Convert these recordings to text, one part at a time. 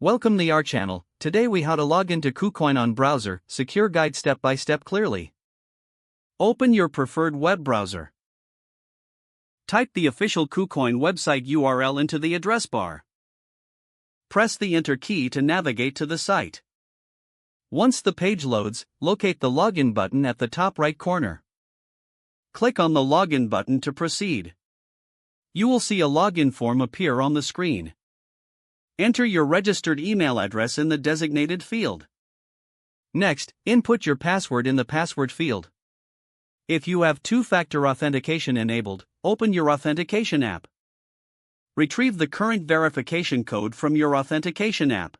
Welcome to our channel. Today we how to log into KuCoin on browser, secure guide step by step clearly. Open your preferred web browser. Type the official KuCoin website URL into the address bar. Press the enter key to navigate to the site. Once the page loads, locate the login button at the top right corner. Click on the login button to proceed. You will see a login form appear on the screen. Enter your registered email address in the designated field. Next, input your password in the password field. If you have two-factor authentication enabled, open your authentication app. Retrieve the current verification code from your authentication app.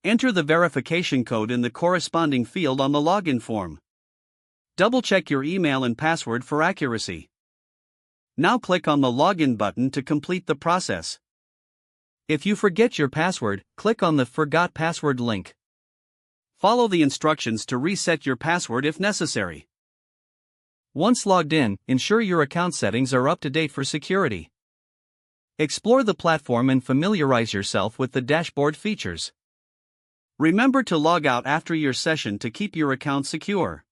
Enter the verification code in the corresponding field on the login form. Double-check your email and password for accuracy. Now click on the login button to complete the process. If you forget your password, click on the Forgot Password link. Follow the instructions to reset your password if necessary. Once logged in, ensure your account settings are up to date for security. Explore the platform and familiarize yourself with the dashboard features. Remember to log out after your session to keep your account secure.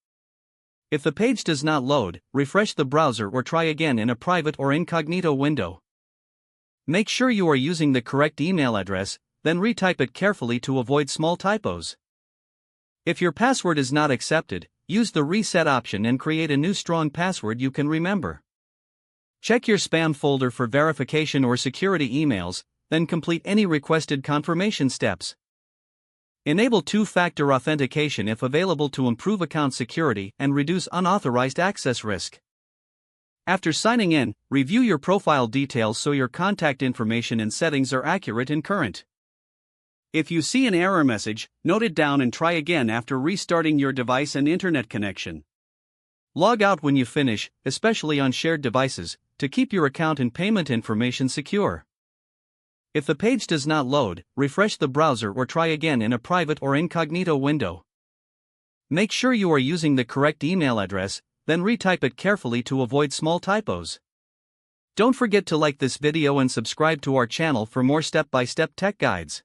If the page does not load, refresh the browser or try again in a private or incognito window. Make sure you are using the correct email address, then retype it carefully to avoid small typos. If your password is not accepted, use the reset option and create a new strong password you can remember. Check your spam folder for verification or security emails, then complete any requested confirmation steps. Enable two-factor authentication if available to improve account security and reduce unauthorized access risk. After signing in, review your profile details so your contact information and settings are accurate and current. If you see an error message, note it down and try again after restarting your device and internet connection. Log out when you finish, especially on shared devices, to keep your account and payment information secure. If the page does not load, refresh the browser or try again in a private or incognito window. Make sure you are using the correct email address, then retype it carefully to avoid small typos. Don't forget to like this video and subscribe to our channel for more step-by-step tech guides.